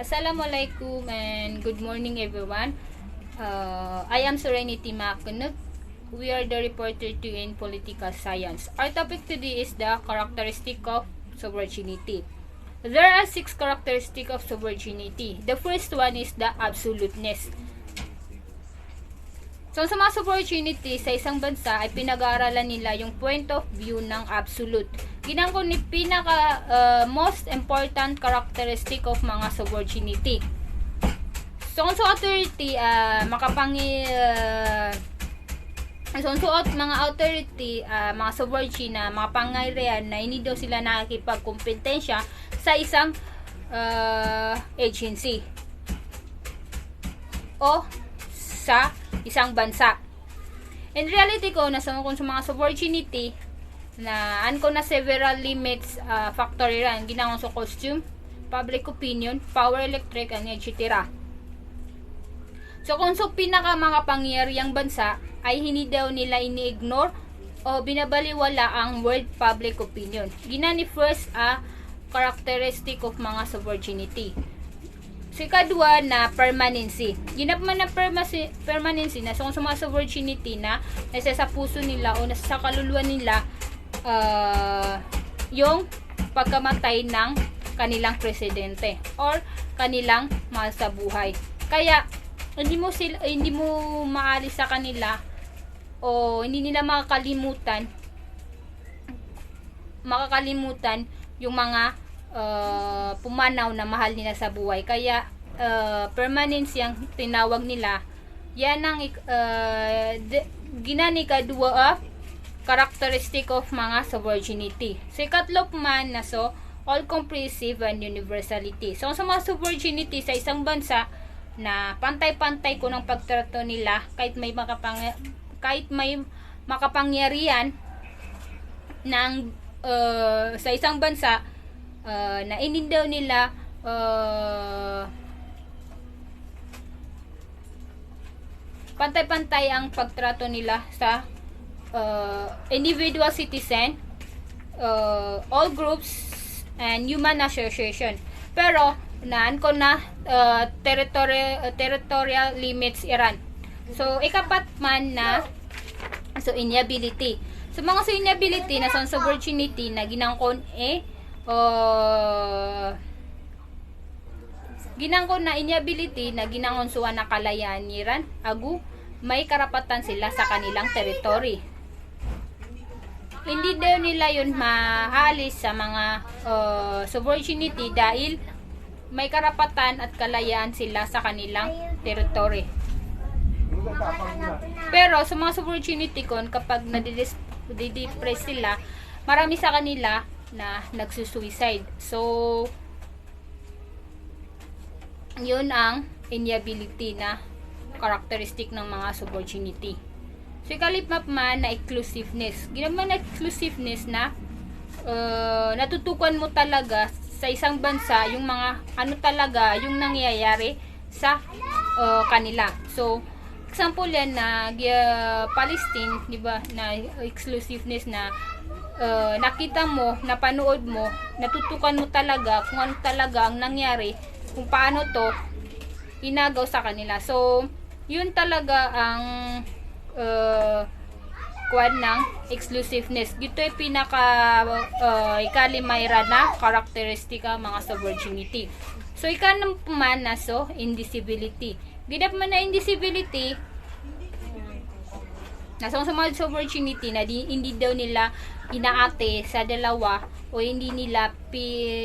Assalamualaikum and good morning everyone. I am Serenity Makunut. We are the reporter 2 in political science. Our topic today is the characteristic of sovereignty. There are 6 characteristics of sovereignty. The first one is the absoluteness. So, sa mga sovereignty sa isang bansa ay pinag-aaralan nila yung point of view ng absolute. Ginangko ni pinaka most important characteristic of mga sovereignty. So, kung sa authority, mga authority, mga sovereignty na mga pangyarihan na hindi daw sila nakikipagkompetensya sa isang agency o sa isang bansa. In reality ko, nasa kung sa mga sovereignty na ko na several limits factory ran ginawang sa costume, public opinion, power electric, and etc. So kung sa pinaka mga pangyarihang bansa ay hindi daw nila ini-ignore o binabaliwala ang word public opinion. Ginani first characteristic of mga sovereignty. Si kadwa na permanency. Ginapman na permanency na sa mga sovereignty na nasa sa puso nila o nasa sa kaluluwa nila yung pagkamatay ng kanilang presidente or kanilang mahal sa buhay. Kaya hindi mo maalis sa kanila o hindi nila makakalimutan yung mga pumanaw na mahal nila sa buhay. Kaya permanence yung tinawag nila. Yan ang ginani kadua characteristic of mga sovereignty. So ikatlo man na all-comprehensive and universality. So sa mga sovereignty sa isang bansa na pantay-pantay ko ng pagtrato nila kahit may makapangyarihan ng sa isang bansa na inindaw nila pantay-pantay ang pagtrato nila sa individual citizen, all groups, and human association. Pero naan ko na territorial limits Iran. So ikapat man na inability. So mga inability na sa sovereignty na ginangkon ginangkon na inability na ginangon suwa na kalayaan ni Iran agu may karapatan sila sa kanilang territory. Hindi daw nila yun maalis sa mga sovereignty dahil may karapatan at kalayaan sila sa kanilang territory. Pero sa mga sovereignty kon kapag nadidepress sila, marami sa kanila na nagsusuicide. So yun ang inability na characteristic ng mga sovereignty. So ikalipmap man na exclusiveness. Ginaman na exclusiveness na natutukan mo talaga sa isang bansa yung mga talaga yung nangyayari sa kanila. So example yan na Palestine, di ba, na exclusiveness na nakita mo, napanood mo, natutukan mo talaga kung ano talaga ang nangyari, kung paano to inagaw sa kanila. So yun talaga ang kuwan ng exclusiveness. Gito ay pinaka ikalimayra na karakteristika mga sovereignty. So ikanang man na indivisibility. Ginap man na indivisibility na sa mga sovereignty na hindi daw nila inaate sa dalawa o hindi nila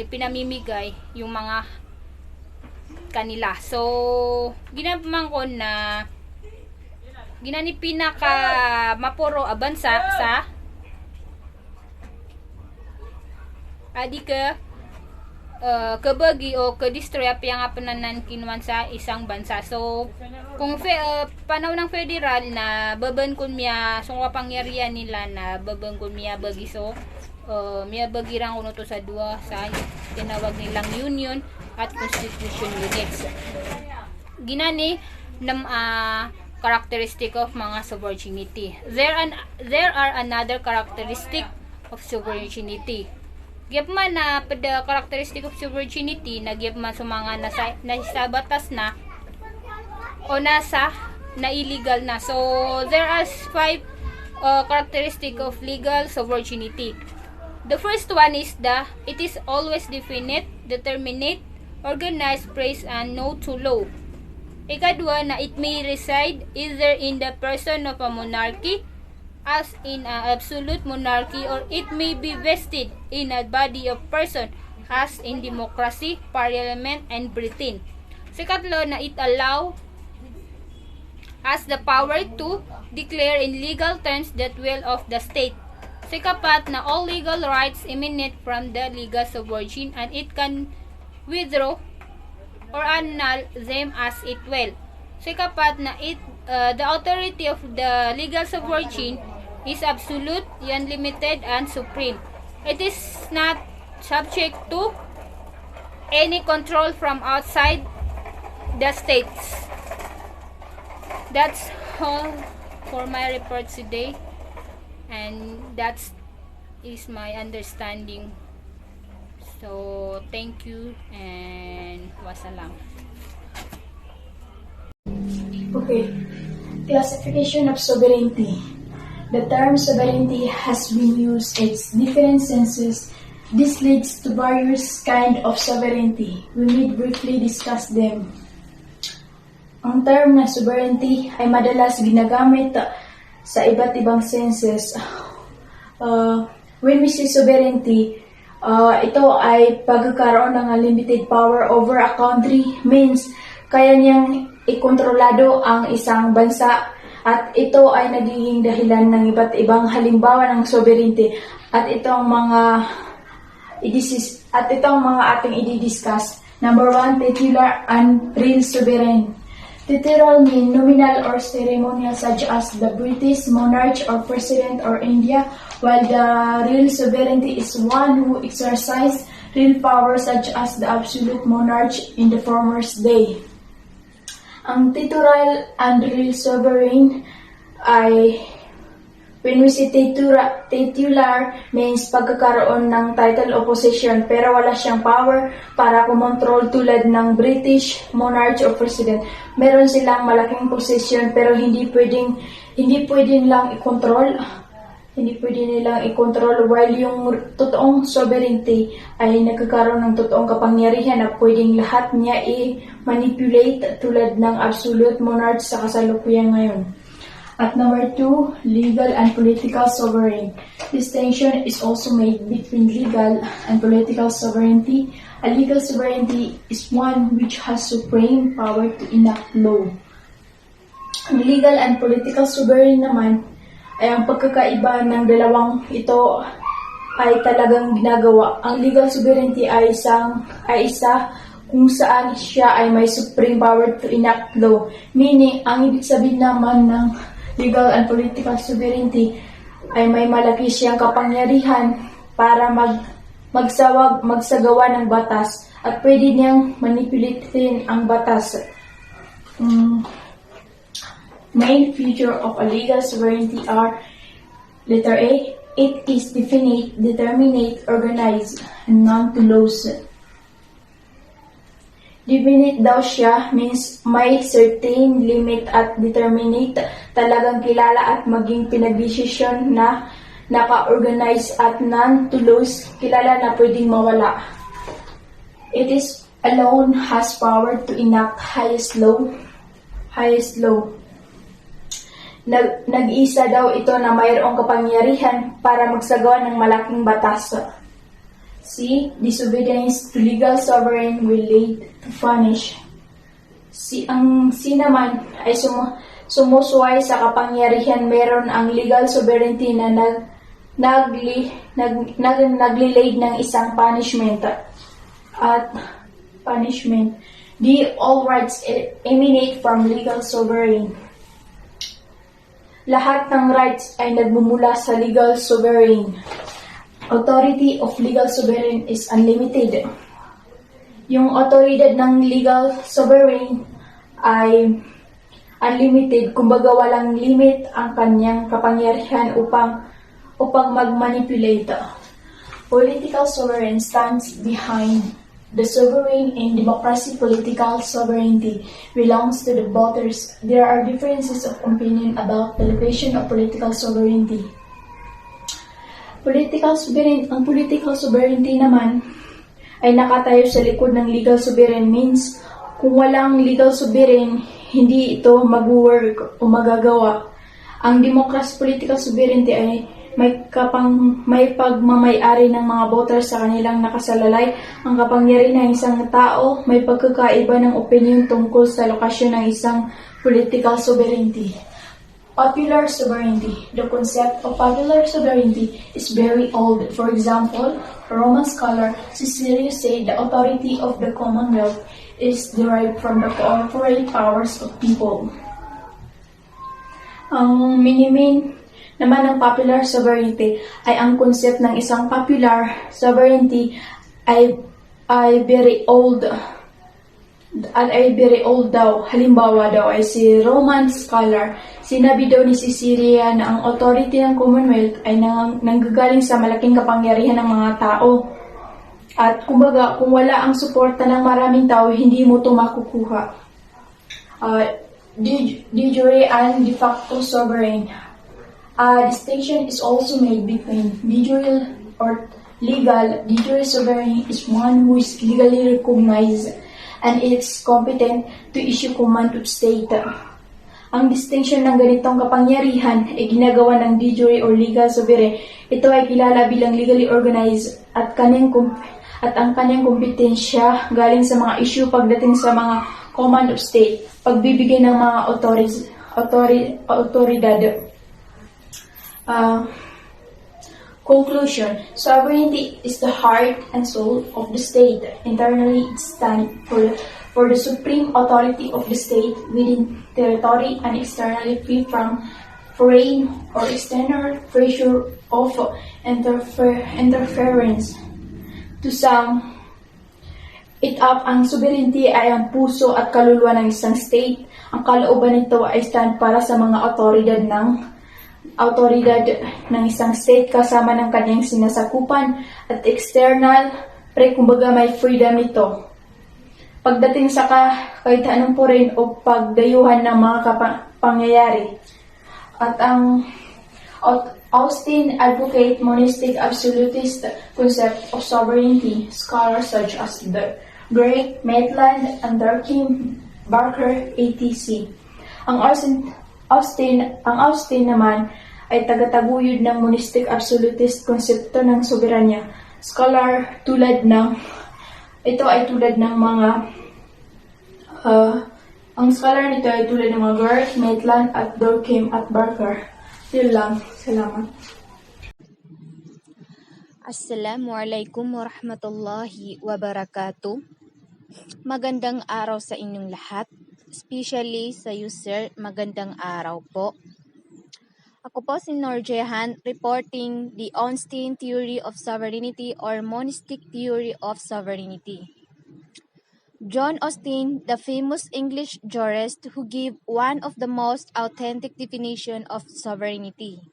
pinamimigay yung mga kanila. So ginap man ko na ginani pinaka mapuro abansa sa adi kabagi o ka-destroy apyang apananan kinuan sa isang bansa. So kung panaw ng federal na baban kun miya sung pangyarihan nila na baban kun miya bagi miya bagi rang kuno to sa dua sa tinawag nilang union at constitution units. Ginani nam characteristic of mga sovereignty. There are another characteristic of sovereignty. Gyap man na the characteristic of sovereignty na gyap man sa mga nasa batas na o nasa na illegal na. So there are 5 characteristic of legal sovereignty. The first one is it is always definite, determinate, organized, praise, and no to law. Ikadwa na it may reside either in the person of a monarchy as in an absolute monarchy, or it may be vested in a body of person as in democracy, parliament, and Britain. Sikatlo na it allow has the power to declare in legal terms the will of the state. Sikapat na all legal rights emanate from the legal sovereign, and it can withdraw or annul them as it will. Sikapat na the authority of the legal sovereign is absolute, unlimited, and supreme. It is not subject to any control from outside the states. That's all for my report today, and that is my understanding. So thank you and wassalam. Okay, classification of sovereignty. The term sovereignty has been used in different senses. This leads to various kinds of sovereignty. We need briefly discuss them. Ang term na sovereignty ay madalas ginagamit sa iba't ibang senses. When we say sovereignty, ito ay pagkakaroon ng unlimited power over a country, means kaya niyang ikontrolado ang isang bansa, at ito ay nagiging dahilan ng iba't ibang halimbawa ng sovereignty, at ito ang mga ating i-discuss. Number 1, titular and real sovereign. Titular mean nominal or ceremonial, such as the British monarch or president or India, while the real sovereignty is one who exercise real power, such as the absolute monarch in the former day. Ang titular and real sovereign ay, when we say titular means pagkakaroon ng title o position pero wala siyang power para kumontrol tulad ng British monarch o president. Meron silang malaking position pero hindi pwedeng lang i-control. Hindi pwede nilang i-control, while yung totoong sovereignty ay nagkakaroon ng totoong kapangyarihan na pwedeng lahat niya i-manipulate tulad ng absolute monarch sa kasalukuyan ngayon. At number 2, legal and political sovereign. Distinction is also made between legal and political sovereignty. A legal sovereignty is one which has supreme power to enact law. Ang legal and political sovereign naman ay ang pagkakaiba ng dalawang ito ay talagang ginagawa. Ang legal sovereignty ay isa kung saan siya ay may supreme power to enact law. Meaning, ang ibig sabihin naman ng legal and political sovereignty ay may malaki siyang kapangyarihan para magsagawa ng batas, at pwede niyang manipulatin ang batas. Main feature of a legal sovereignty are: letter A, it is definite, determinate, organized, and non-to-laws. Definite daw siya means may certain limit, at determinate talagang kilala at maging pinagdesisyon na naka-organize, at non-to-laws kilala na pwedeng mawala. It is alone has power to enact highest law. Nag-isa daw ito na mayroong kapangyarihan para magsagawa ng malaking batas. C. Disobedience to legal sovereign will lead to punish. Ang C naman ay sumusuway sa kapangyarihan. Meron ang legal sovereignty na naglilid ng isang punishment. At punishment. D. All rights emanate from legal sovereign. Lahat ng rights ay nagmumula sa legal sovereign. Authority of legal sovereign is unlimited. Yung autoridad ng legal sovereign ay unlimited, kumbaga walang limit ang kanyang kapangyarihan upang mag-manipulate. Political sovereign stands behind the sovereign. In democracy, political sovereignty belongs to the voters. There are differences of opinion about the location of political sovereignty. Ang political sovereignty naman ay nakatayo sa likod ng legal sovereign, means kung walang legal sovereign, hindi ito mag-work o magagawa. Ang democracy political sovereignty ay may pagmamay-ari ng mga voters sa kanilang nakasalalay. Ang kapangyarihan ng isang tao may pagkakaiba ng opinion tungkol sa lokasyon ng isang political sovereignty. Popular sovereignty. The concept of popular sovereignty is very old. For example, Roman scholar Cicero said the authority of the Commonwealth is derived from the corporate powers of people. Ang minimin naman ng popular sovereignty ay ang concept ng isang popular sovereignty ay very old daw. Halimbawa daw ay si Roman scholar, sinabi daw ni Cicero na ang authority ng Commonwealth ay nanggagaling sa malaking kapangyarihan ng mga tao. At kumbaga, kung wala ang suporta ng maraming tao, hindi mo ito makukuha. De jure and de facto sovereign. A distinction is also made between de jure or legal. De jure sovereign is one who is legally recognized and is competent to issue command of state. Ang distinction ng ganitong kapangyarihan ay ginagawa ng de jure or legal sovereign. Ito ay kilala bilang legally organized at ang kanyang kompetensya galing sa mga issue pagdating sa mga command of state, pagbibigay ng mga otoridad. Conclusion. Sovereignty is the heart and soul of the state. Internally, it stands for the supreme authority of the state within territory and externally free from foreign or external pressure of interference. To sum it up, ang sovereignty ay ang puso at kaluluwa ng isang state. Ang kalooban nito ay stand para sa mga autoridad ng isang state kasama ng kanyang sinasakupan at external, kumbaga may freedom ito. Pagdating sa kahit anong foreign o pagdayuhan ng mga pangyayari. At ang Austin advocate monistic absolutist concept of sovereignty. Scholars such as the Great, Maitland, and Durkheim, Barker, etc. Ang Austin naman ay tagataguyod ng monistic absolutist konsepto ng soberanya. Ang scholar nito ay tulad ng mga Great, Maitland, at Durkheim at Barker. Yun lang. Salamat. Assalamualaikum warahmatullahi wabarakatuh. Magandang araw sa inyong lahat, especially sa you, sir. Magandang araw po. Ako po si Norjehan, reporting the Austin Theory of Sovereignty or Monistic Theory of Sovereignty. John Austin, the famous English jurist who gave one of the most authentic definition of sovereignty,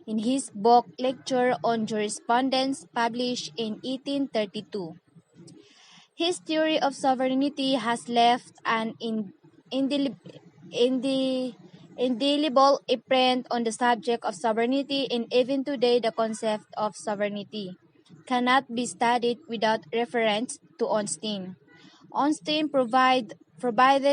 in his book Lecture on Jurisprudence, published in 1832. His theory of sovereignty has left an indelible imprint on the subject of sovereignty, and even today the concept of sovereignty cannot be studied without reference to Austin. Austin provided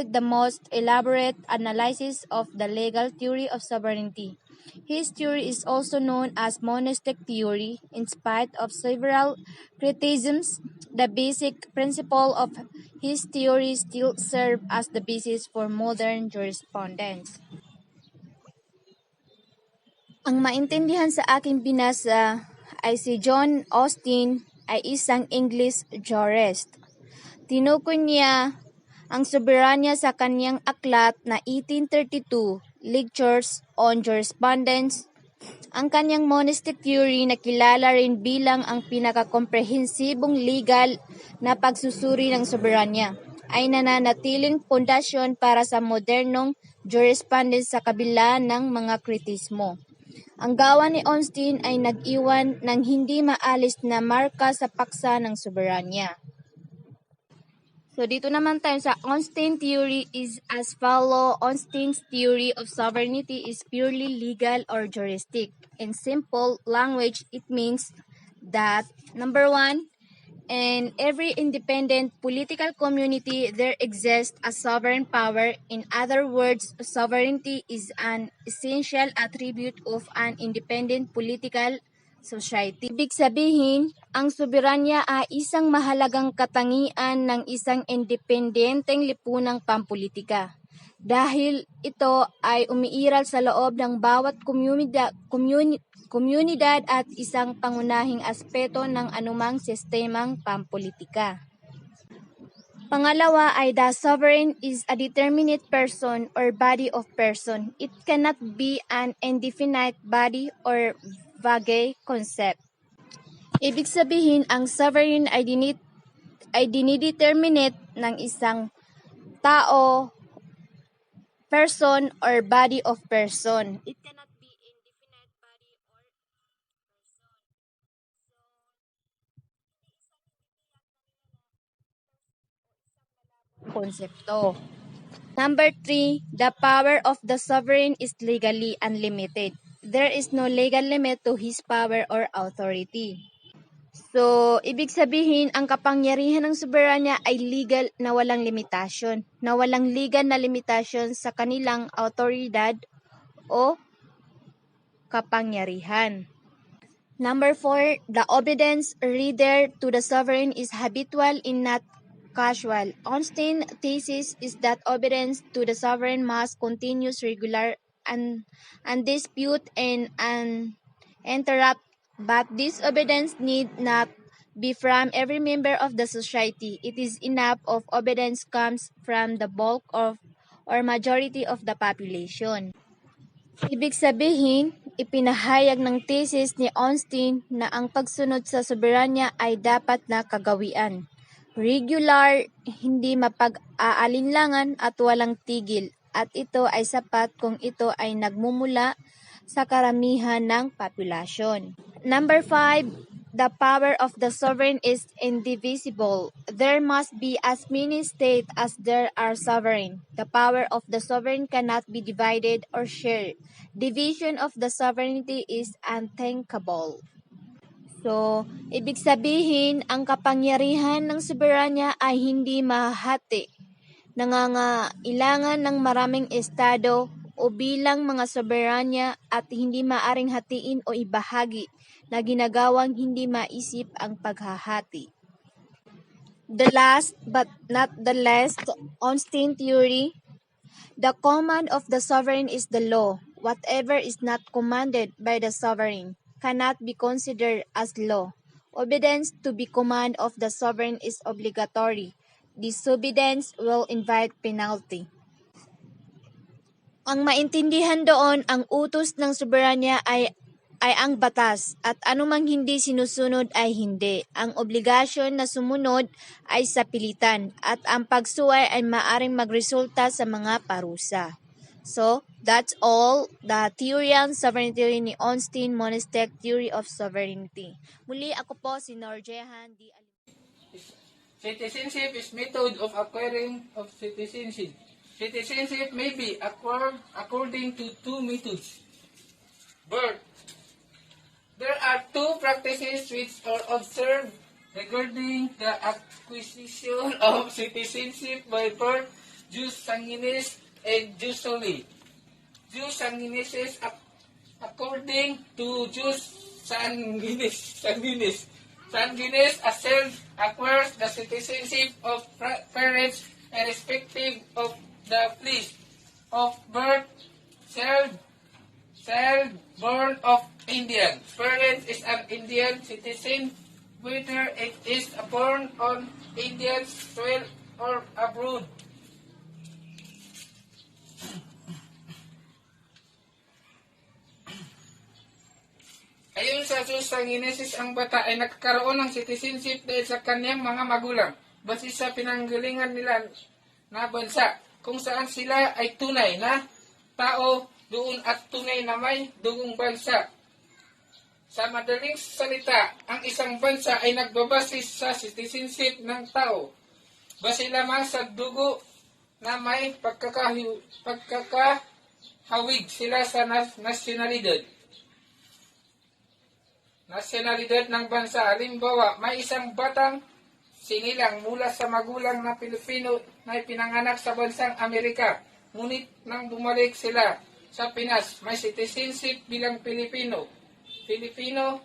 the most elaborate analysis of the legal theory of sovereignty. His theory is also known as monistic theory. In spite of several criticisms, the basic principle of his theory still serves as the basis for modern jurisprudence. Ang maintindihan sa aking binasa ay si John Austin ay isang English jurist. Tinukoy niya ang soberanya sa kanyang aklat na 1832, Lectures on Jurisprudence. Ang kanyang monistic theory na kilala rin bilang ang pinakakomprehensibong legal na pagsusuri ng soberanya ay nananatiling pundasyon para sa modernong jurisprudence sa kabila ng mga kritismo. Ang gawa ni Ornstein ay nag-iwan ng hindi maalis na marka sa paksa ng soberanya. So dito naman tayo sa Ornstein theory is as follow. Ornstein's theory of sovereignty is purely legal or juristic. In simple language, it means that number one, in every independent political community, there exists a sovereign power. In other words, sovereignty is an essential attribute of an independent political society. Ibig sabihin, ang soberanya ay isang mahalagang katangian ng isang independenteng lipunang pampolitika. Dahil ito ay umiiral sa loob ng bawat komunidad at isang pangunahing aspeto ng anumang sistemang pampolitika. Pangalawa ay the sovereign is a determinate person or body of person. It cannot be an indefinite body or vague concept. Ibig sabihin, ang sovereign ay dinideterminate ng isang tao, person, or body of person. It cannot be indefinite body or konsepto. Number 3, the power of the sovereign is legally unlimited. There is no legal limit to his power or authority. So, ibig sabihin, ang kapangyarihan ng soberanya ay legal na walang limitasyon, na walang legal na limitasyon sa kanilang autoridad o kapangyarihan. Number 4, the obedience rendered to the sovereign is habitual and not casual. Ornstein's thesis is that obedience to the sovereign must continue regular and undisputed and uninterrupted, but this obedience need not be from every member of the society. It is enough of obedience comes from the bulk of or majority of the population. Ibig sabihin, ipinahayag ng thesis ni Ornstein na ang pagsunod sa soberanya ay dapat na kagawian. Regular, hindi mapag-aalinlangan at walang tigil, at ito ay sapat kung ito ay nagmumula sa karamihan ng populasyon. Number 5, the power of the sovereign is indivisible. There must be as many states as there are sovereign. The power of the sovereign cannot be divided or shared. Division of the sovereignty is unthinkable. So, ibig sabihin, ang kapangyarihan ng soberanya ay hindi mahati. Nangangailangan ng maraming estado o bilang mga soberanya at hindi maaring hatiin o ibahagi na ginagawang hindi maisip ang paghahati. The last but not the least, Ornstein theory, the command of the sovereign is the law. Whatever is not commanded by the sovereign cannot be considered as law. Obedience to the command of the sovereign is obligatory. Disobedience will invite penalty. Ang maintindihan doon, ang utos ng soberanya ay ang batas at anumang hindi sinusunod ay hindi. Ang obligasyon na sumunod ay sa pilitan at ang pagsuway ay maaring magresulta sa mga parusa. So, that's all the theory on sovereignty ni Ornstein Monistic theory of sovereignty. Muli ako po si Norjehan D. Citizenship is method of acquiring of citizenship. Citizenship may be acquired according to two methods. Birth. There are two practices which are observed regarding the acquisition of citizenship by birth, jus sanguinis and jus soli. Jus sanguinis is according to jus sanguinis. Sanguinis, a child acquires the citizenship of parents irrespective of the place of birth. Child born of Indian. Parent is an Indian citizen, whether it is born on Indian soil or abroad. Ayon sa jus sanguinis, ang bata ay nagkaroon ng citizenship dahil sa kanyang mga magulang, base sa pinanggalingan nila na bansa, kung saan sila ay tunay na tao doon at tunay na may dugong bansa. Sa madaling salita, ang isang bansa ay nagbabasis sa citizenship ng tao. Base lamang sa dugo na may pagkakahawig sila sa nasyonalidad. Nasyonalidad ng bansa. Halimbawa, may isang batang sinilang mula sa magulang na Pilipino na pinanganak sa bansang Amerika. Ngunit nang bumalik sila sa Pinas, may citizenship bilang Pilipino. Pilipino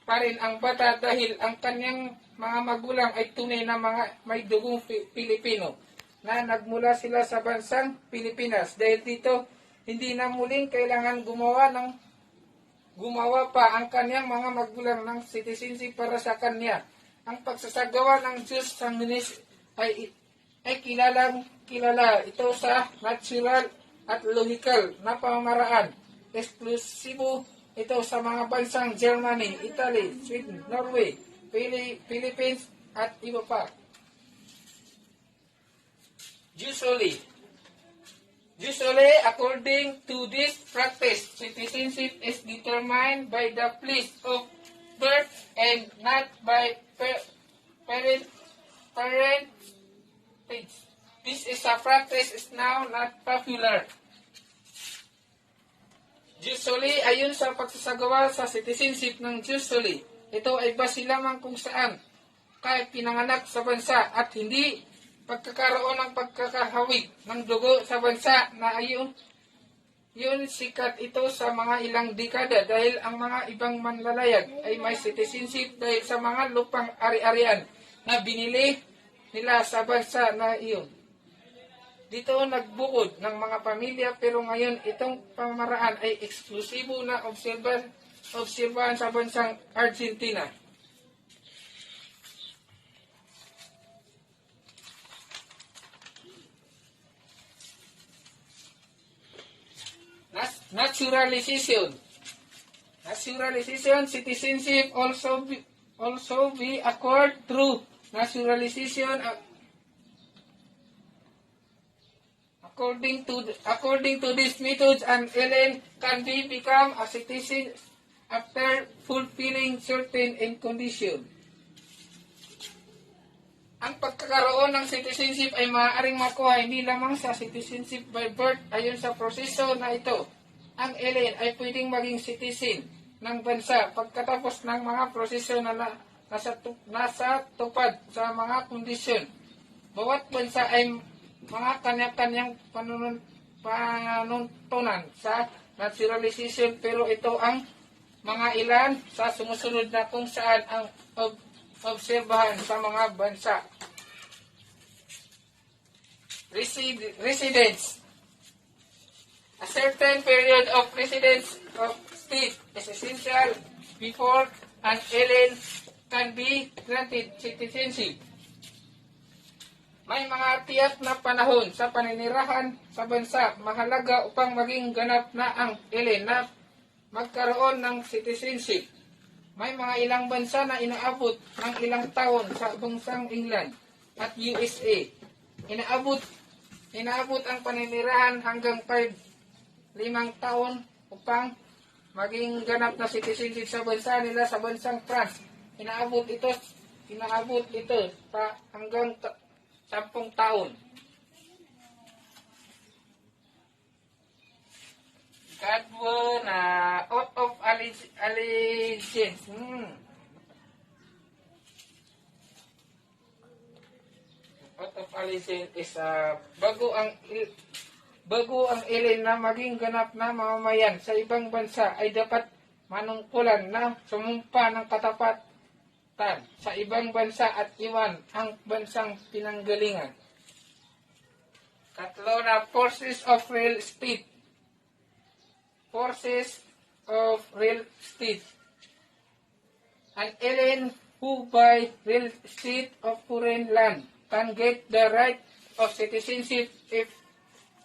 pa rin ang bata dahil ang kanyang mga magulang ay tunay na mga may dugong Pilipino na nagmula sila sa bansang Pilipinas. Dahil dito, hindi na muling kailangan gumawa pa ang kanyang mga magulang ng citizenship para sa kanya. Ang pagsasagawa ng Diyos sa ay kilala ito sa natural at logical na pamamaraan. Eksklusibo ito sa mga bansang Germany, Italy, Sweden, Norway, Philippines, at iba pa. Usually, according to this practice, citizenship is determined by the place of birth and not by parentage. This is a practice is now not popular. Usually, ayon sa pagsasagawa sa citizenship ng usually, ito ay base lamang kung saan kahit pinanganak sa bansa at hindi pagkakaroon ng pagkakahawig ng dugo sa bansa na ayon yun sikat ito sa mga ilang dekada dahil ang mga ibang manlalayag ay may citizenship dahil sa mga lupang ari-arian na binili nila sa bansa na iyon. Dito nagbukod ng mga pamilya pero ngayon itong pamamaraan ay eksklusibo na obserbahan sa bansang Argentina. Naturalization, citizenship also be acquired through naturalization. According to this method, an alien can become a citizen after fulfilling certain conditions. Ang pagkakaroon ng citizenship ay maaaring makuha hindi lamang sa citizenship by birth. Ayon sa proseso na ito, ang alien ay pwedeng maging citizen ng bansa pagkatapos ng mga proseso na nasa tupad sa mga kondisyon. Bawat bansa ay mga kanya-kanyang panuntunan sa naturalization pero ito ang mga ilan sa sumusunod na kung saan ang obserbahan sa mga bansa. Residence. A certain period of residence of state is essential before an alien can be granted citizenship. May mga tiyak na panahon sa paninirahan sa bansa mahalaga upang maging ganap na ang alien na magkaroon ng citizenship. May mga ilang bansa na inaabot ng ilang taon sa bansang England at USA. Inaabot ang paninirahan hanggang 5 taon upang maging ganap na citizenship sa bansa nila sa bansang France. Inaabot ito pa hanggang 10 taon. Ikatwa na oath of allegiance. Oath of allegiance is bago ang alien na maging ganap na mamamayan sa ibang bansa ay dapat manungkulan na sumumpa ng katapatan sa ibang bansa at iwan ang bansang pinanggalingan. Katlo na forces of real estate. Forces of real estate. An alien who buy real estate of foreign land can get the right of citizenship if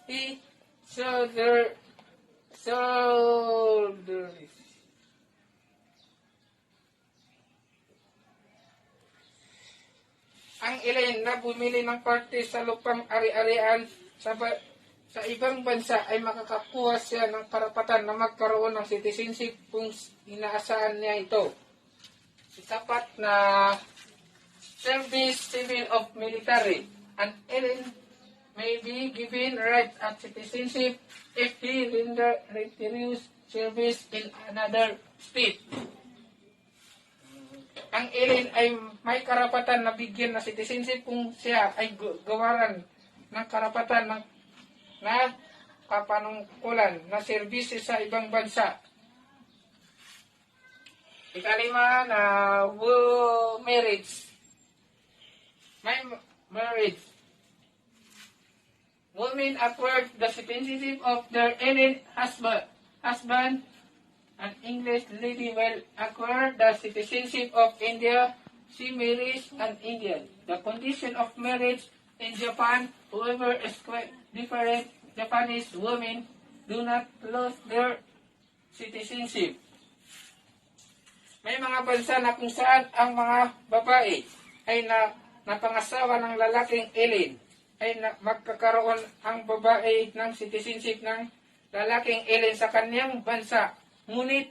he sold ang alien na bumili ng parte sa lupang ari-arian sa ibang bansa ay makakakuha siya ng karapatan na magkaroon ng citizenship kung inaasahan niya ito. Sapat na service civil of military. An alien may be given right at citizenship if he renders service in another state. Ang alien ay may karapatan na bigyan na citizenship kung siya ay gawaran ng karapatan na kapanungkulan na serbisyo sa ibang bansa. Ikalima na marriage. May marriage. Women acquired the citizenship of their alien husband. An English lady will acquire the citizenship of India. She marries an Indian. The condition of marriage in Japan, whoever is quite different Japanese women do not lose their citizenship. May mga bansa na kung saan ang mga babae ay napangasawa ng lalaking alien, ay magkakaroon ang babae ng citizenship ng lalaking alien sa kanyang bansa. Ngunit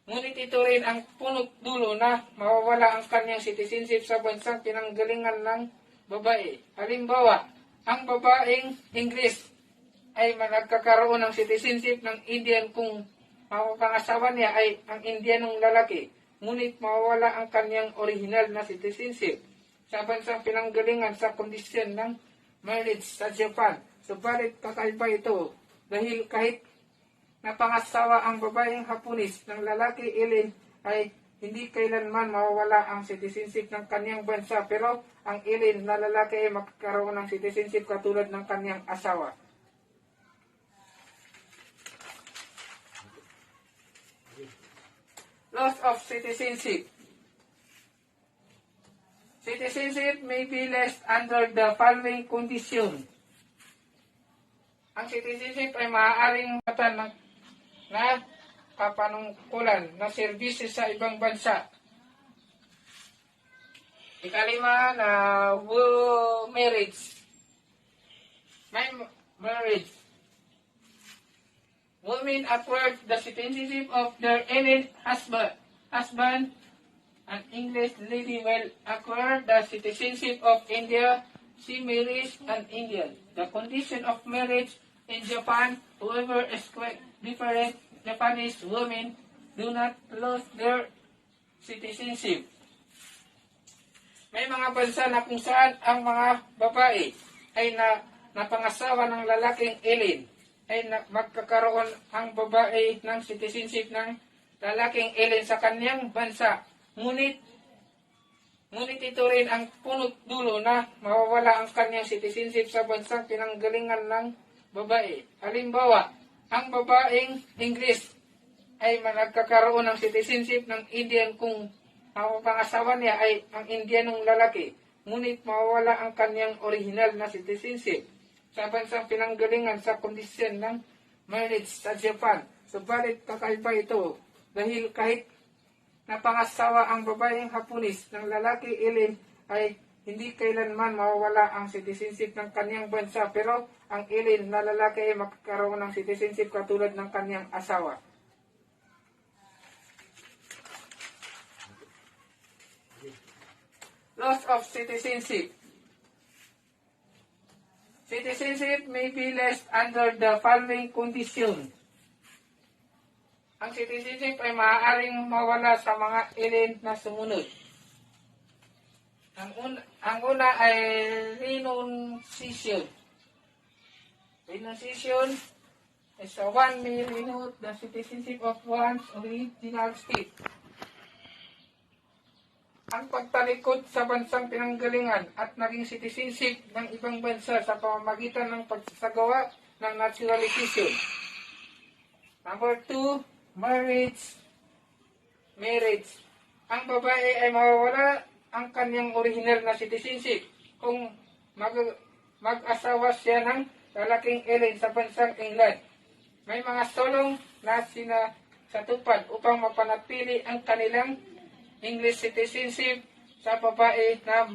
ito rin ang punot dulo na mawawala ang kanyang citizenship sa bansang pinanggalingan ng babae. Halimbawa, ang babaeng Ingles ay nagkakaroon ng citizenship ng Indian kung mapapangasawa niya ay ang Indianong lalaki. Ngunit mawawala ang kanyang original na citizenship sa bansang pinanggalingan sa kondisyon ng marriage sa Japan. Subalit kakaiba ito dahil kahit napangasawa ang babaeng Hapones ng lalaki alien ay hindi kailanman mawawala ang citizenship ng kanyang bansa, pero ang alien na lalaki ay magkakaroon ng citizenship katulad ng kanyang asawa. Loss of citizenship. Citizenship may be lost under the following condition. Ang citizenship ay maaaring matan na kapanungkulan na serbisyo sa ibang bansa. Ikalima na marriage. May marriage. Women acquired the citizenship of their alien husband. An English lady will acquire the citizenship of India. She marries an Indian. The condition of marriage in Japan, whoever is quite different Japanese women do not lose their citizenship. May mga bansa na kung saan ang mga babae ay napangasawa ng lalaking alien, ay magkakaroon ang babae ng citizenship ng lalaking alien sa kanyang bansa. Ngunit ito rin ang punot dulo na mawawala ang kanyang citizenship sa bansang pinanggalingan ng babae. Halimbawa, ang babaeng Ingles ay nagkakaroon ng citizenship ng Indian kung ang pangasawa niya ay ang Indianong lalaki. Ngunit mawawala ang kanyang original na citizenship sa bansang pinanggalingan sa kondisyon ng marriage sa Japan. Subalit kakaiba ito dahil kahit napangasawa ang babaeng Hapones ng lalaki alien ay hindi kailanman mawawala ang citizenship ng kanyang bansa, pero ang alien na lalaki ay magkakaroon ng citizenship katulad ng kanyang asawa. Loss of citizenship. Citizenship may be lost under the following condition. Ang citizenship ay maaaring mawala sa mga alien na sumunod. Ang una ay renunciation. Renunciation is one may renew the citizenship of one's original state. Ang pagtalikod sa bansang pinanggalingan at naging citizenship ng ibang bansa sa pamamagitan ng pagsasagawa ng naturalization. Number 2, marriage. Ang babae ay mawawala ang kanyang original na citizenship kung mag-asawa siya ng lalaking alien sa bansang England. May mga sulong na sinasatupad upang mapanatili ang kanilang English citizenship sa babae na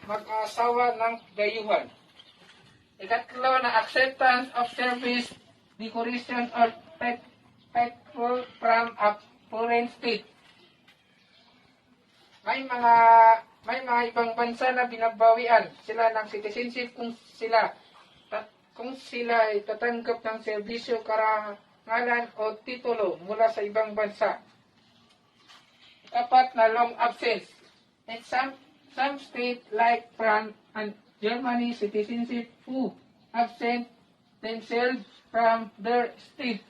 mag-asawa ng dayuhan. Ikatlo na acceptance of service, decoration, or faithful from a foreign state. May mga ibang bansa na binabawian sila ng citizenship kung sila ay tatanggap ng serbisyo, karangalan o titulo mula sa ibang bansa. Apat na long absence. In some states like France and Germany, citizenship who absent themselves from their state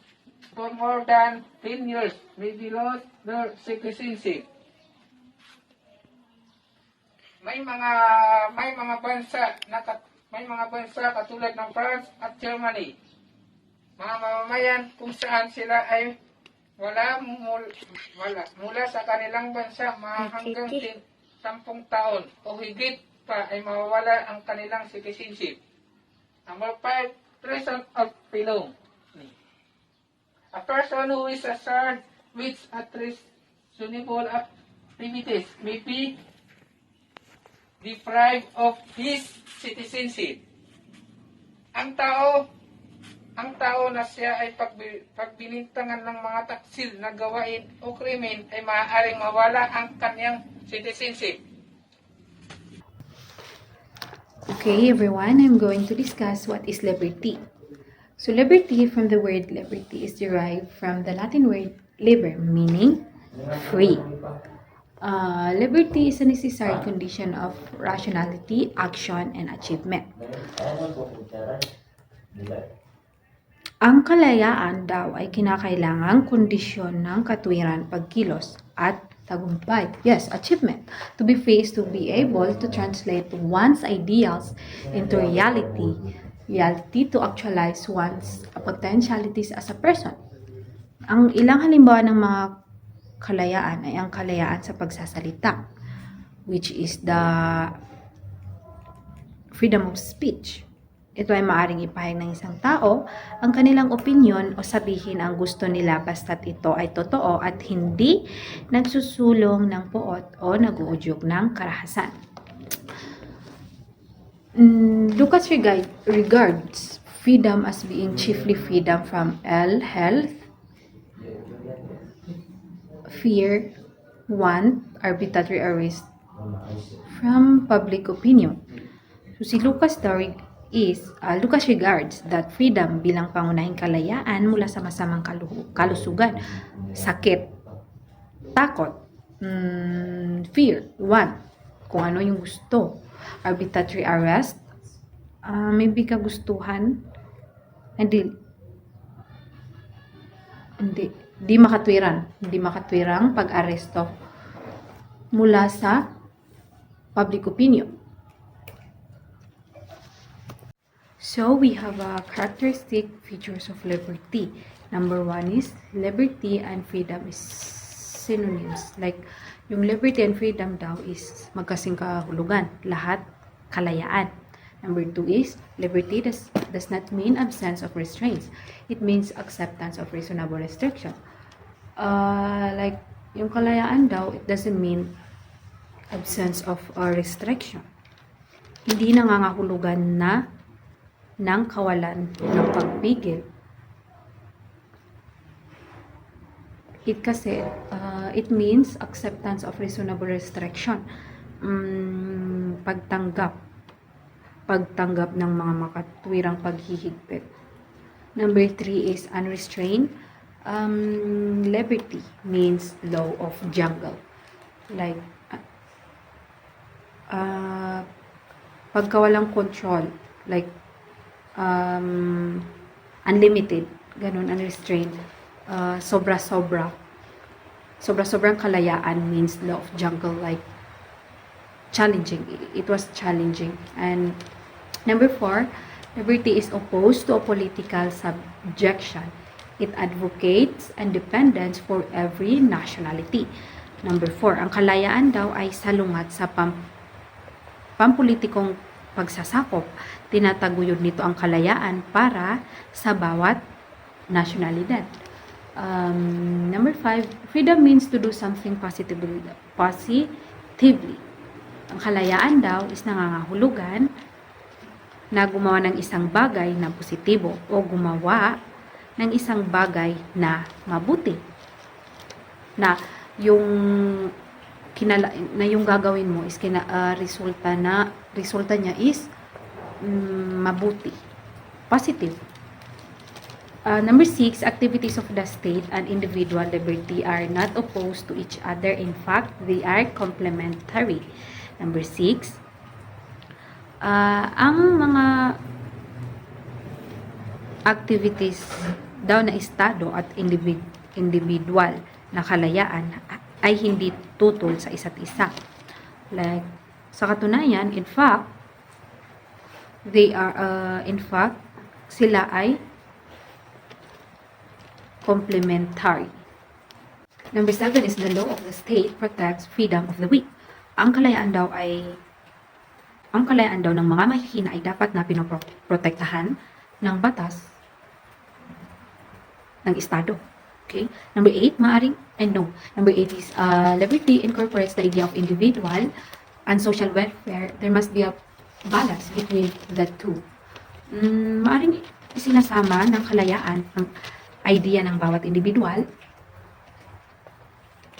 for more than 10 years may be lost their citizenship. May mga bansa katulad ng France at Germany, mga mamamayan kung saan sila ay mula sa kanilang bansa hanggang 10 taon o higit pa ay mawawala ang kanilang citizenship. Number 5, reason of belong. A person who is charged with treasonable activities may be deprived of his citizenship. Ang tao na siya ay pagbinintangan ng mga taksil na gawain o krimen ay maaaring mawala ang kanyang citizenship. Okay, everyone, I'm going to discuss what is liberty. So, liberty, from the word liberty, is derived from the Latin word liber, meaning free. Liberty is a necessary condition of rationality, action, and achievement. Ang kalayaan daw ay kinakailangang kondisyon ng katwiran, pagkilos, at tagumpay. Yes, achievement. To be faced, to be able to translate one's ideals into reality. Reality to actualize one's potentialities as a person. Ang ilang halimbawa ng mga kalayaan ay ang kalayaan sa pagsasalita, which is the freedom of speech. Ito ay maaaring ipahayag ng isang tao ang kanilang opinyon o sabihin ang gusto nila basta't ito ay totoo at hindi nagsusulong ng puot o nag-uudyog ng karahasan. Lucas regards freedom as being chiefly freedom from health, fear, want, arbitrary arrest from public opinion. So si Lucas regards that freedom bilang pangunahing kalayaan mula sa masamang kalusugan, sakit, takot, fear, want, kung ano yung gusto, arbitrary arrest, may kagustuhan, di makatwirang pag-aresto mula sa public opinion. So, we have characteristic features of liberty. Number 1 is liberty and freedom is synonyms. Like, yung liberty and freedom daw is magkasing kahulugan. Lahat kalayaan. Number 2 is liberty does not mean absence of restraints. It means acceptance of reasonable restriction. Like, yung kalayaan daw, it doesn't mean absence of restriction. Hindi nangangahulugan na ng kawalan ng pagpigil. It means acceptance of reasonable restriction. Pagtanggap ng mga makatwirang paghihigpit. Number 3 is unrestrained. Liberty means law of jungle. Like, pagka walang control, like, unlimited, ganun, unrestrained, sobrang kalayaan means law of jungle, like challenging. It was challenging. And number 4, liberty is opposed to a political subjection. It advocates independence for every nationality. Number 4, ang kalayaan daw ay salungat sa pampolitikong pagsasakop. Tinataguyod nito ang kalayaan para sa bawat nasyonalidad. Number 5, freedom means to do something positively. Ang kalayaan daw is nangangahulugan na gumawa ng isang bagay na positibo o gumawa ng isang bagay na mabuti. Na yung yung gagawin mo is resulta niya is mabuti, positive. Number 6, activities of the state and individual liberty are not opposed to each other. In fact, they are complementary. Number 6, ang mga activities daw na estado at individual na kalayaan ay hindi tutol sa isa't isa. Like, sa katunayan, in fact, sila ay complementary. Number 7 is the law of the state protects freedom of the weak. Ang kalayaan daw ng mga mahihina ay dapat na pinoprotektahan ng batas ng estado. Okay? Number 8, Number 8 is liberty incorporates the idea of individual and social welfare. There must be a balance between the two. Maaring sinasama ng kalayaan ang idea ng bawat individual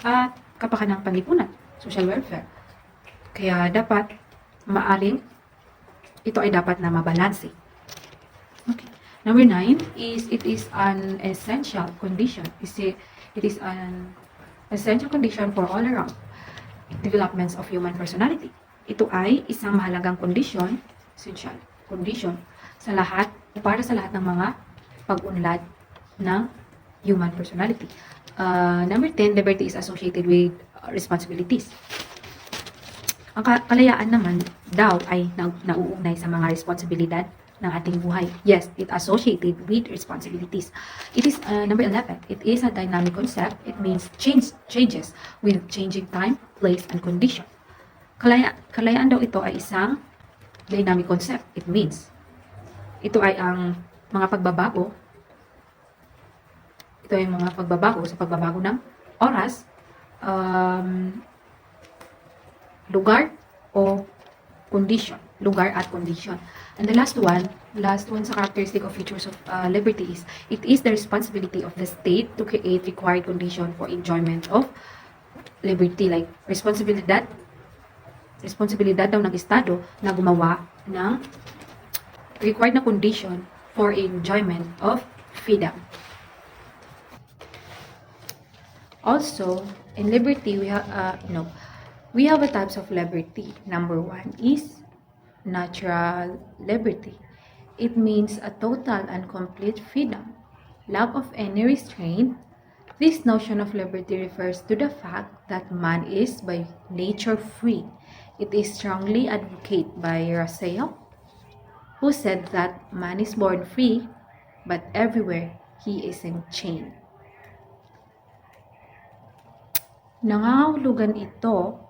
at kapakanan ng panlipunan, social welfare. Kaya dapat, maaring, ito ay dapat na mabalanse. Okay. Number 9 is, it is an essential condition. It is an essential condition for all around developments of human personality. Ito ay isang mahalagang kondisyon, essential condition, para sa lahat ng mga pag-unlad ng human personality. Number 10, liberty is associated with responsibilities. Ang kalayaan naman daw ay nauugnay sa mga responsibilidad ng ating buhay. Yes, it associated with responsibilities. It is number 11. It is a dynamic concept. It means changes with changing time, place, and condition. Kalayaan daw ito ay isang dynamic concept. It means ito ay ang mga pagbabago. Ito ay mga pagbabago sa pagbabago ng oras, lugar o condition. Lugar at condition. And the last one sa characteristic of features of liberty is, it is the responsibility of the state to create required condition for enjoyment of liberty. Like, responsibilidad daw ng estado na gumawa ng required na condition for enjoyment of freedom. Also, in liberty, we have a types of liberty. Number 1 is natural liberty. It means a total and complete freedom, lack of any restraint. This notion of liberty refers to the fact that man is by nature free. It is strongly advocated by Russell, who said that man is born free, but everywhere he is enchained. Nangangahulugan ito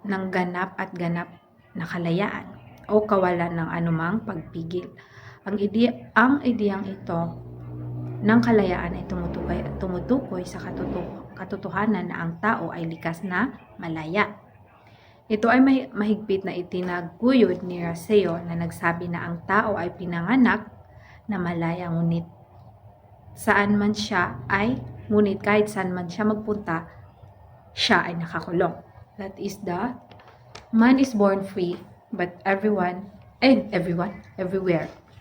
ng ganap at ganap na kalayaan o kawalan ng anumang pagpigil. Ang ideyang ito ng kalayaan ay tumutukoy sa katotohanan na ang tao ay likas na malaya. Ito ay mahigpit na itinaguyod ni Russell na nagsabi na ang tao ay pinanganak na malaya, ngunit kahit saan man siya magpunta, siya ay nakakulong. That is the man is born free, but everywhere,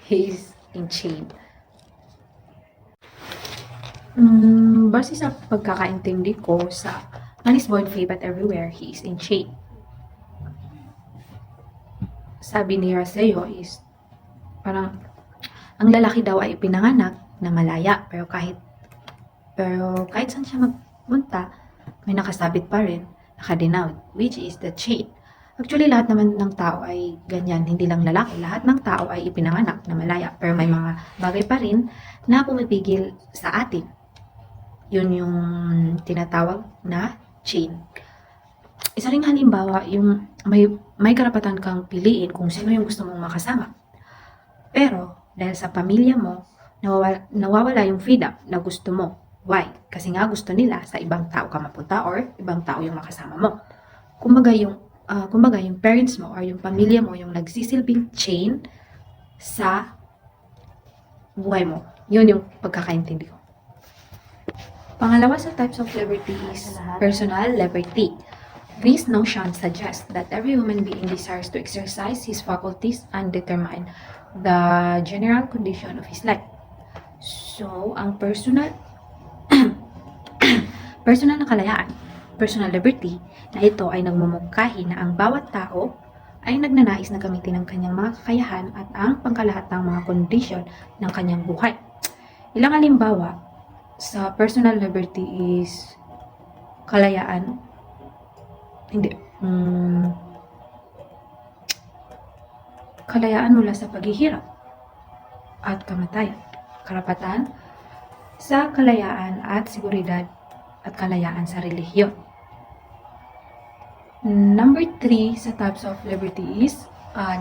he is enchained. Base sa pagkakaintindi ko sa man is born free, but everywhere he is enchained. Sabi ni Russell is, parang, ang lalaki daw ay pinanganak na malaya, pero kahit saan siya magpunta, may nakasabit pa rin, nakadinaw, which is the chain. Actually, lahat naman ng tao ay ganyan, hindi lang lalaki. Lahat ng tao ay ipinanganak na malaya, pero may mga bagay pa rin na pumipigil sa atin. Yun yung tinatawag na chain. Isa ring halimbawa, yung may karapatan kang piliin kung sino yung gusto mong makasama. Pero, dahil sa pamilya mo, nawawala yung freedom na gusto mo. Why? Kasi nga gusto nila sa ibang tao ka mapunta or ibang tao yung makasama mo. Kumbaga yung parents mo or yung pamilya mo yung nagsisilbing chain sa buhay mo. Yun yung pagkakaintindi ko. Pangalawa sa types of liberty is personal liberty. This notion suggests that every human being desires to exercise his faculties and determine the general condition of his life. So, ang personal na kalayaan, personal liberty, na ito ay nagmumungkahi na ang bawat tao ay nagnanais na gamitin ang kanyang mga kakayahan at ang pangkalahatang mga kondisyon ng kanyang buhay. Ilang halimbawa sa personal liberty is kalayaan, kalayaan mula sa paghihirap at kamatayan, karapatan sa kalayaan at seguridad at kalayaan sa relihiyon. Number 3 sa types of liberty is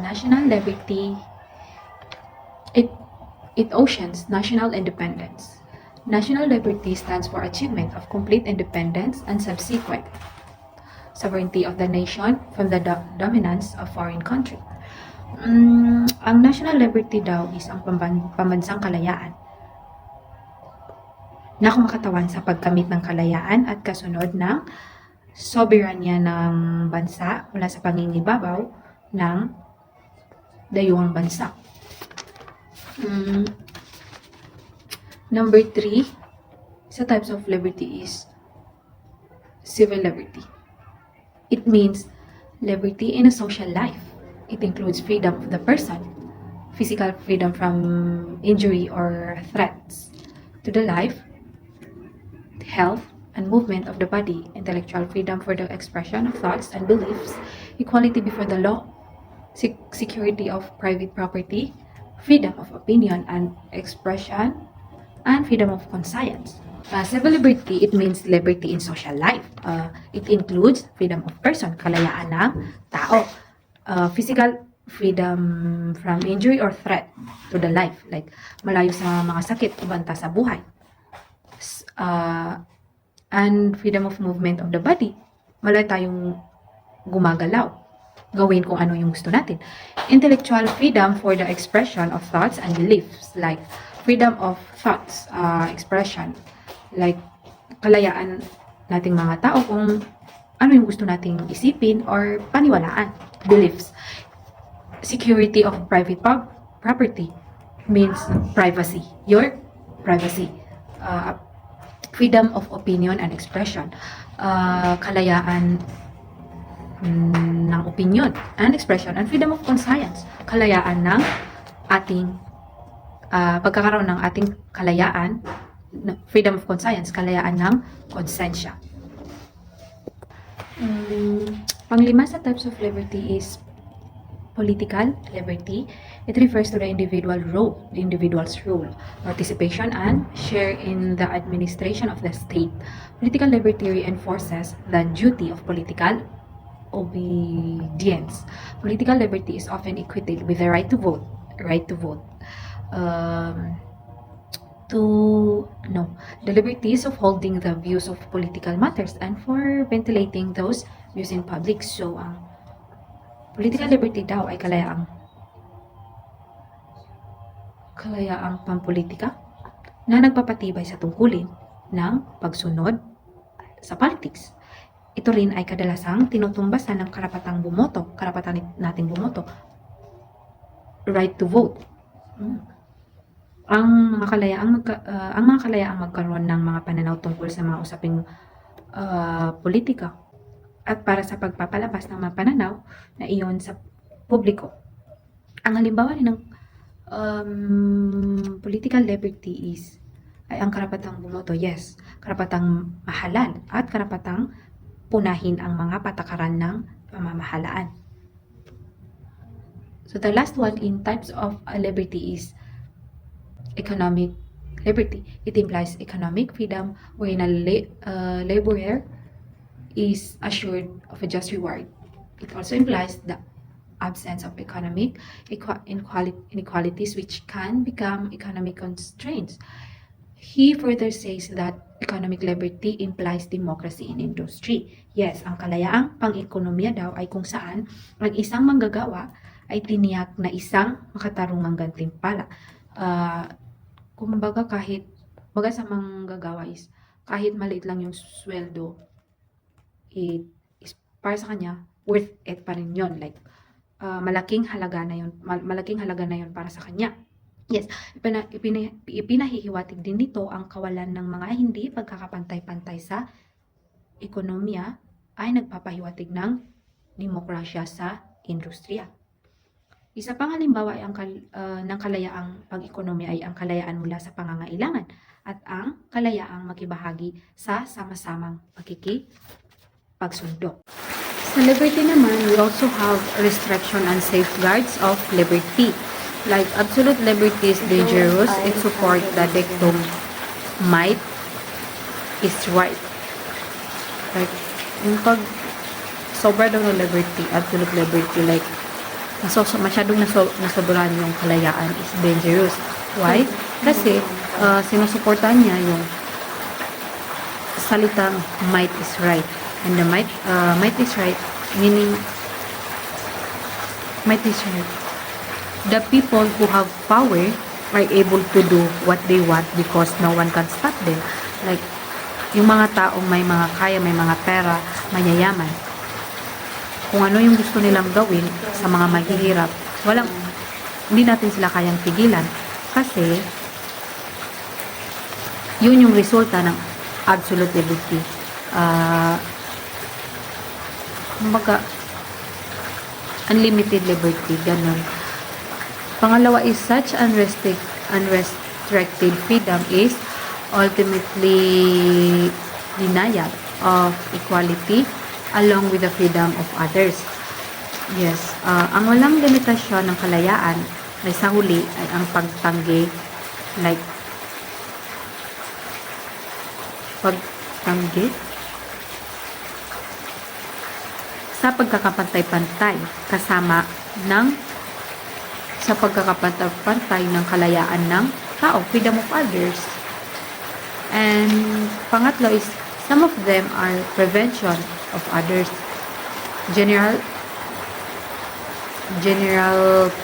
national liberty. It oceans national independence. National liberty stands for achievement of complete independence and subsequent sovereignty of the nation from the dominance of foreign country. Ang national liberty daw is ang pambansang kalayaan na kumakatawan sa pagkamit ng kalayaan at kasunod ng soberanya ng bansa mula sa pangingibabaw ng dayuhang bansa. Number 3 sa types of liberty is civil liberty. It means liberty in a social life. It includes freedom of the person, physical freedom from injury or threats to the life, health, and movement of the body, intellectual freedom for the expression of thoughts and beliefs, equality before the law, security of private property, freedom of opinion and expression, and freedom of conscience. Civil liberty, it means liberty in social life. It includes freedom of person, kalayaan ng tao, physical freedom from injury or threat to the life, like malayo sa mga sakit o banta sa buhay. And freedom of movement of the body, malay tayong gumagalaw, gawin kung ano yung gusto natin. Intellectual freedom for the expression of thoughts and beliefs, like freedom of thoughts, expression, like kalayaan nating mga tao kung ano yung gusto nating isipin or paniwalaan, beliefs. Security of private property means privacy, your privacy. Freedom of opinion and expression, kalayaan ng opinion and expression, and freedom of conscience, kalayaan ng ating pagkakaroon ng ating kalayaan, freedom of conscience, kalayaan ng konsensya. Panglima sa types of liberty is political liberty. It refers to the individual's role, participation, and share in the administration of the state. Political liberty reinforces the duty of political obedience. Political liberty is often equated with the right to vote. The liberties of holding the views of political matters and for ventilating those views in public. So, political liberty daw ay kalayaang pampolitika na nagpapatibay sa tungkulin ng pagsunod sa politics. Ito rin ay kadalasang tinutumbasan ng karapatan nating bumoto, right to vote. Ang mga kalayaang magkaroon ng mga pananaw tungkol sa mga usaping politika at para sa pagpapalabas ng mga pananaw na iyon sa publiko. Ang halimbawa ng political liberty ay ang karapatang bumoto, yes, karapatang mahalal at karapatang punahin ang mga patakaran ng pamamahalaan. So the last one in types of liberty is economic liberty. It implies economic freedom wherein a laborer is assured of a just reward. It also implies the absence of economic inequalities which can become economic constraints. He further says that economic liberty implies democracy in industry. Yes, ang kalayaang pang-ekonomiya daw ay kung saan ang isang manggagawa ay tiniyak na isang makatarungang gantimpala. Kumbaga baga sa manggagawa is kahit maliit lang yung sweldo, is para sa kanya worth it pa rin yun. Like, malaking halaga na yun. Malaking halaga na yun para sa kanya. Yes, ipinahihiwatig din nito ang kawalan ng mga hindi pagkakapantay-pantay sa ekonomiya ay nagpapahiwatig ng demokrasya sa industriya. Isa pang halimbawa ay ng kalayaang pag-ekonomiya ay ang kalayaan mula sa pangangailangan at ang kalayaang makibahagi sa sama-samang pagsundo. Sa liberty naman, we also have restriction and safeguards of liberty. Like, absolute liberty is dangerous. It support the dictum might is right. Like, yung pag sobra daw ng liberty, absolute liberty, like, masyadong nasobrahan yung kalayaan is dangerous. Why? Kasi, sinusuportahan niya yung salitang might is right. And the might is right, meaning, might is right. The people who have power are able to do what they want because no one can stop them. Like, yung mga taong may mga kaya, may mga pera, mayayaman, kung ano yung gusto nilang gawin sa mga maghihirap, hindi natin sila kayang pigilan. Kasi, yun yung resulta ng absolute liberty. Kumbaga, unlimited liberty, ganun. Pangalawa is such unrestricted freedom is ultimately denial of equality along with the freedom of others. Yes, ang walang limitasyon ng kalayaan ay sa huli ay ang pagtanggi, like pagtanggi sa pagkakapantay-pantay kasama ng sa pagkakapantay ng kalayaan ng tao, freedom of others. And pangatlo is some of them are prevention of others, general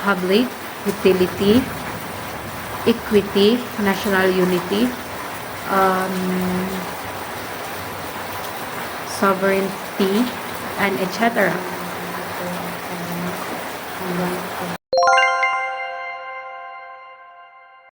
public utility, equity, national unity, sovereignty, and etc.